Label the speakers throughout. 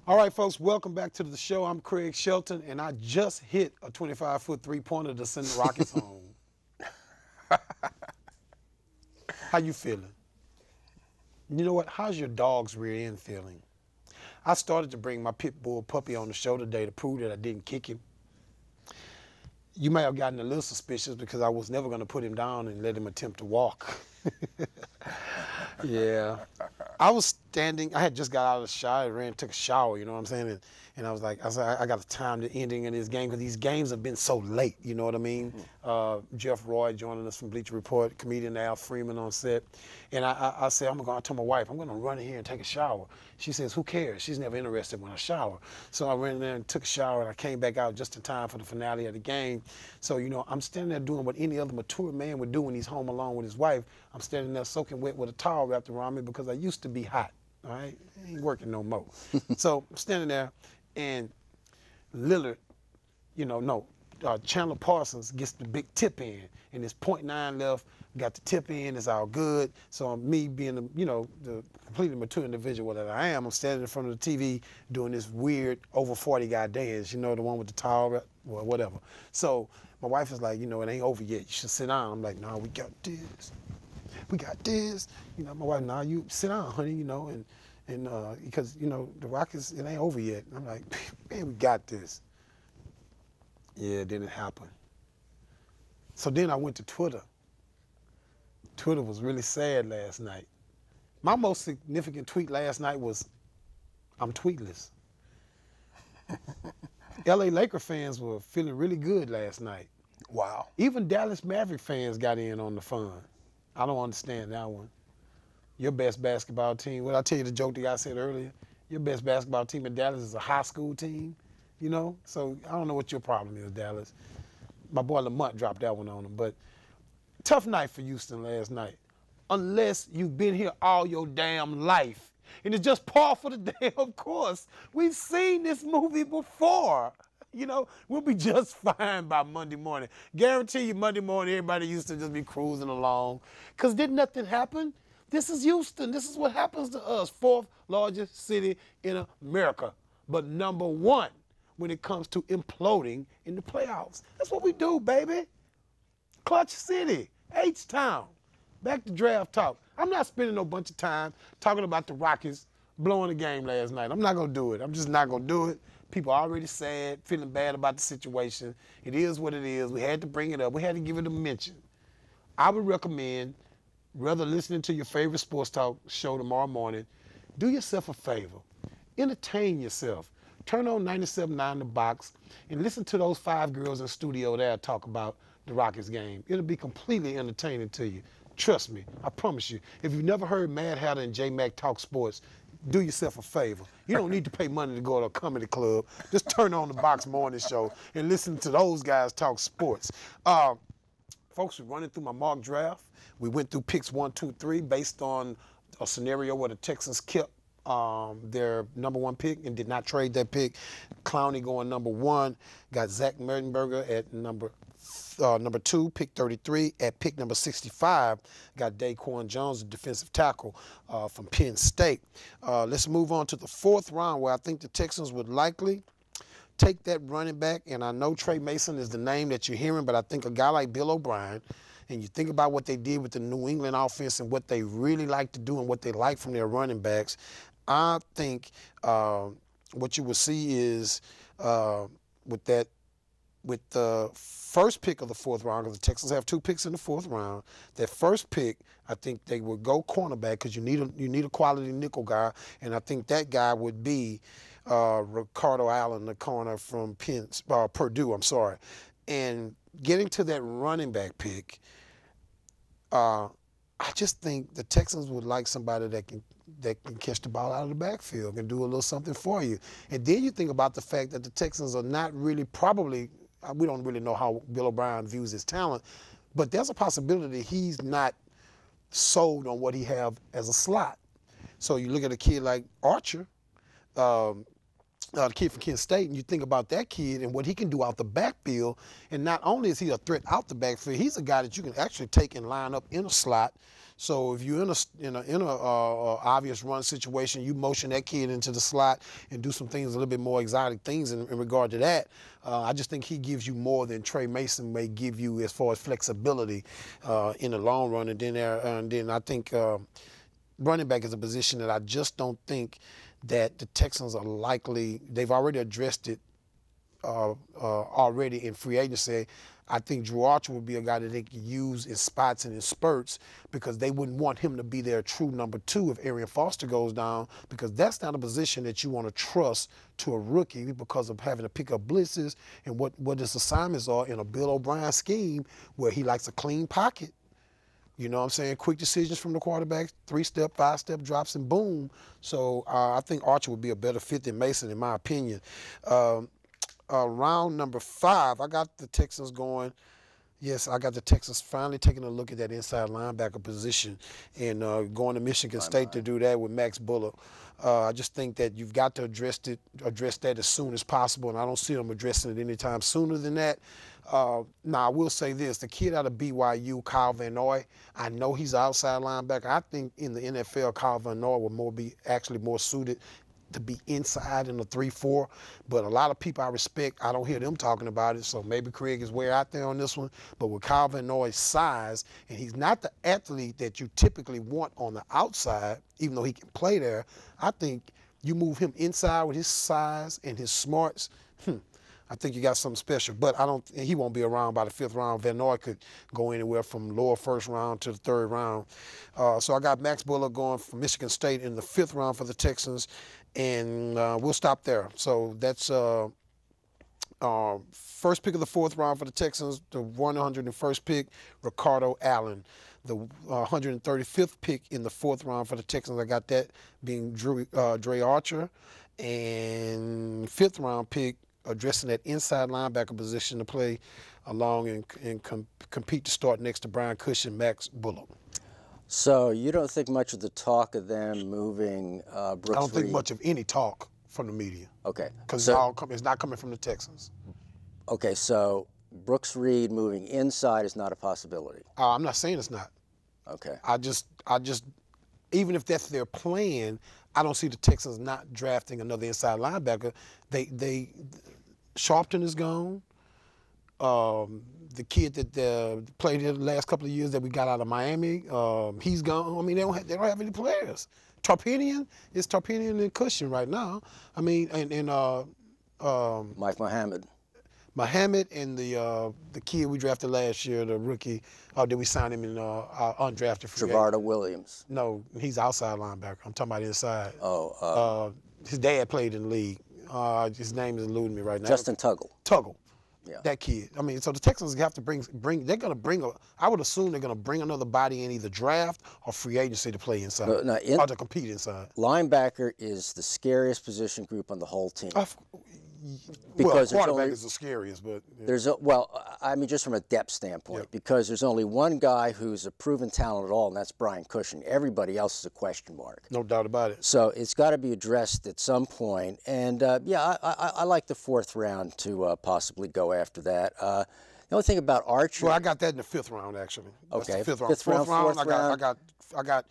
Speaker 1: All right, folks, welcome back to the show. I'm Craig Shelton, and I just hit a 25-foot three-pointer to send the Rockets home. How you feeling? You know what? How's your dog's rear end feeling? I started to bring my pit bull puppy on the show today to prove that I didn't kick him. You may have gotten a little suspicious because I was never going to put him down and let him attempt to walk. Yeah. I was standing, I had just got out of the shower, ran, took a shower, you know what I'm saying? And I was like, I got the time to ending of this game because these games have been so late, you know what I mean? Jeff Roy joining us from Bleacher Report, comedian Al Freeman on set. And I said, I told my wife, I'm going to run in here and take a shower. She says, who cares? She's never interested when I shower. So I ran in there and took a shower, and I came back out just in time for the finale of the game. So, you know, I'm standing there doing what any other mature man would do when he's home alone with his wife. I'm standing there soaking wet with a towel wrapped around me because I used to be hot, all right? I ain't working no more. So I'm standing there, and Lillard, Chandler Parsons gets the big tip in, and it's .9 left, got the tip in, it's all good. So me being, the completely mature individual that I am, I'm standing in front of the TV doing this weird over 40 guy dance, the one with the towel, or whatever. So my wife is like, it ain't over yet, you should sit down. I'm like, no, we got this. We got this. My wife, nah, you sit down, honey, and because, the Rockets, it ain't over yet. I'm like, man, we got this. Yeah, it didn't happen. So then I went to Twitter. Twitter was really sad last night. My most significant tweet last night was, I'm tweetless. LA Laker fans were feeling really good last night.
Speaker 2: Wow.
Speaker 1: Even Dallas Maverick fans got in on the fun. I don't understand that one. Your best basketball team, well, I tell you the joke that I said earlier, your best basketball team in Dallas is a high school team, So I don't know what your problem is, Dallas. My boy Lamont dropped that one on him. But tough night for Houston last night. Unless you've been here all your damn life. And it's just par for the damn course. We've seen this movie before. We'll be just fine by Monday morning. Guarantee you Monday morning everybody used to just be cruising along. Because did nothing happen? This is Houston. This is what happens to us. Fourth largest city in America. But number one when it comes to imploding in the playoffs. That's what we do, baby. Clutch City, H-Town. Back to draft talk. I'm not spending no bunch of time talking about the Rockets blowing the game last night. I'm not going to do it. I'm just not going to do it. People are already sad, feeling bad about the situation. It is what it is. We had to bring it up. We had to give it a mention. I would recommend, rather listening to your favorite sports talk show tomorrow morning, do yourself a favor. Entertain yourself. Turn on 97.9 The Box and listen to those five girls in studio there talk about the Rockets game. It'll be completely entertaining to you. Trust me, I promise you. If you've never heard Mad Hatter and J-Mac talk sports, do yourself a favor. You don't need to pay money to go to a comedy club. Just turn on the Box Morning Show and listen to those guys talk sports. Folks, we're running through my mock draft. We went through picks 1, 2, 3 based on a scenario where the Texans kept their number one pick and did not trade that pick. Clowney going number 1. Got Zach Mertenberger at number 2, pick 33. At pick number 65, got Daquan Jones, the defensive tackle from Penn State. Let's move on to the 4th round, where I think the Texans would likely take that running back. And I know Trey Mason is the name that you're hearing, but I think a guy like Bill O'Brien, and you think about what they did with the New England offense and what they really like to do and what they like from their running backs, I think what you will see is with the first pick of the 4th round, because the Texans have 2 picks in the 4th round, that first pick, I think they would go cornerback because you need a quality nickel guy, and I think that guy would be Ricardo Allen, the corner from Purdue. And getting to that running back pick, I just think the Texans would like somebody that can catch the ball out of the backfield and do a little something for you. And then you think about the fact that the Texans are not really we don't really know how Bill O'Brien views his talent, but there's a possibility he's not sold on what he have as a slot. So you look at a kid like Archer, the kid from Kent State, and you think about that kid and what he can do out the backfield. And not only is he a threat out the backfield, he's a guy that you can actually take and line up in a slot. So if you're in a obvious run situation, you motion that kid into the slot and do some things, a little bit more exotic things in regard to that. I just think he gives you more than Trey Mason may give you as far as flexibility in the long run. And then I think running back is a position that I just don't think that the Texans are likely. They've already addressed it already in free agency. I think Drew Archer would be a guy that they could use in spots and in spurts because they wouldn't want him to be their true number 2 if Arian Foster goes down, because that's not a position that you want to trust to a rookie because of having to pick up blitzes and what his assignments are in a Bill O'Brien scheme where he likes a clean pocket. You know what I'm saying? Quick decisions from the quarterback, 3-step, 5-step drops, and boom. So I think Archer would be a better fit than Mason, in my opinion. Round number 5, I got the Texans going. Yes, I got the Texans finally taking a look at that inside linebacker position and going to Michigan State to do that with Max Bullock. I just think that you've got to address that as soon as possible, and I don't see them addressing it anytime sooner than that. Now, I will say this. The kid out of BYU, Kyle Van Noy, I know he's an outside linebacker. I think in the NFL, Kyle Van Noy would be actually more suited to be inside in the 3-4, but a lot of people I respect, I don't hear them talking about it, so maybe Craig is way out there on this one. But with Kyle Van Noy's size, and he's not the athlete that you typically want on the outside, even though he can play there, I think you move him inside with his size and his smarts, I think you got something special. But he won't be around by the 5th round. Van Noy could go anywhere from lower 1st round to the 3rd round. So I got Max Bullock going from Michigan State in the 5th round for the Texans, and we'll stop there. So that's first pick of the 4th round for the Texans, the 101st pick, Ricardo Allen. The 135th pick in the 4th round for the Texans, I got that being Dre Archer. And 5th round pick, addressing that inside linebacker position to play along and compete to start next to Brian Cush and Max Bullock.
Speaker 2: So you don't think much of the talk of them moving Brooks Reed?
Speaker 1: I don't think much of any talk from the media.
Speaker 2: Okay.
Speaker 1: Because it's not coming from the Texans.
Speaker 2: Okay, so Brooks Reed moving inside is not a possibility.
Speaker 1: I'm not saying it's not.
Speaker 2: Okay.
Speaker 1: I just, even if that's their plan, I don't see the Texans not drafting another inside linebacker. Sharpton is gone. The kid that played here the last couple of years that we got out of Miami, he's gone. I mean, they don't have any players. Tarpinian and Cushion right now. I mean, and
Speaker 2: Mike
Speaker 1: Muhammad and the kid we drafted last year, the rookie. Did we sign him in undrafted free agent?
Speaker 2: Trevarda Williams.
Speaker 1: No, he's outside linebacker. I'm talking about inside.
Speaker 2: Oh.
Speaker 1: His dad played in the league. His name is eluding me right now.
Speaker 2: Justin Tuggle. Yeah.
Speaker 1: That kid. I mean, so the Texans have to bring. They're going to bring. I would assume they're going to bring another body in either draft or free agency to play inside, or to compete inside.
Speaker 2: Linebacker is the scariest position group on the whole team.
Speaker 1: Because quarterback is the scariest, but
Speaker 2: I mean, just from a depth standpoint,
Speaker 1: yeah.
Speaker 2: Because there's only one guy who's a proven talent at all, and that's Brian Cushing. Everybody else is a question mark.
Speaker 1: No doubt about it.
Speaker 2: So it's got to be addressed at some point. And I like the 4th round to possibly go after that. The only thing about Archer.
Speaker 1: Well, I got that in the 5th round actually.
Speaker 2: Okay.
Speaker 1: That's the 5th round. 4th round. I got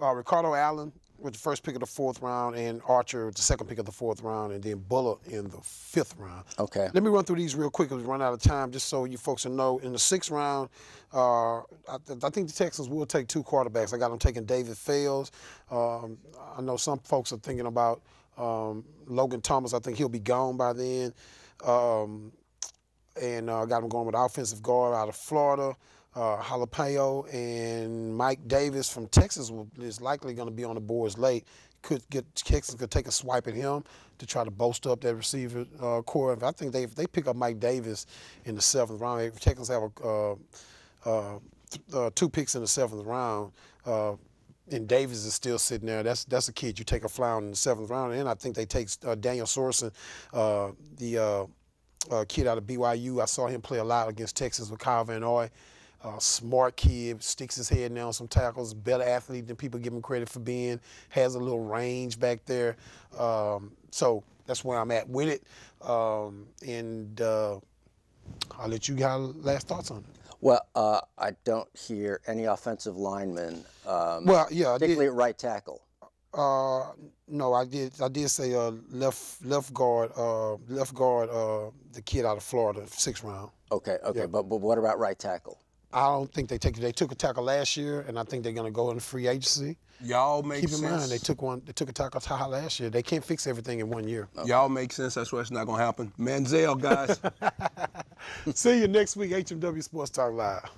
Speaker 1: Ricardo Allen with the 1st pick of the 4th round, and Archer with the 2nd pick of the 4th round, and then Bullock in the 5th round.
Speaker 2: Okay.
Speaker 1: Let me run through these real quick as we run out of time, just so you folks will know. In the 6th round, I think the Texans will take 2 quarterbacks. I got them taking David Fales. I know some folks are thinking about Logan Thomas. I think he'll be gone by then. And got him going with offensive guard out of Florida. Jalapeno and Mike Davis from Texas is likely going to be on the boards late. Texas could take a swipe at him to try to bolster up that receiver core. I think if they pick up Mike Davis in the 7th round, if Texans have 2 picks in the 7th round, and Davis is still sitting there, that's a kid you take a flyer in the 7th round. And I think they take Daniel Sorensen, the kid out of BYU. I saw him play a lot against Texas with Kyle Van Noy. Smart kid, sticks his head down some tackles, better athlete than people give him credit for being, has a little range back there. So that's where I'm at with it. And I'll let you have last thoughts on it.
Speaker 2: Well, I don't hear any offensive linemen,
Speaker 1: Well, yeah, I did.
Speaker 2: particularly at right tackle.
Speaker 1: No, I did say left guard, the kid out of Florida, 6th round.
Speaker 2: Okay, okay,
Speaker 1: Yeah.
Speaker 2: but what about right tackle?
Speaker 1: I don't think they took a tackle last year, and I think they're gonna go in free agency.
Speaker 3: Y'all make
Speaker 1: Keep
Speaker 3: sense.
Speaker 1: in mind they took a tackle high last year. They can't fix everything in 1 year.
Speaker 3: Okay. Y'all make sense. That's why it's not gonna happen. Manziel, guys.
Speaker 1: See you next week, HMW Sports Talk Live.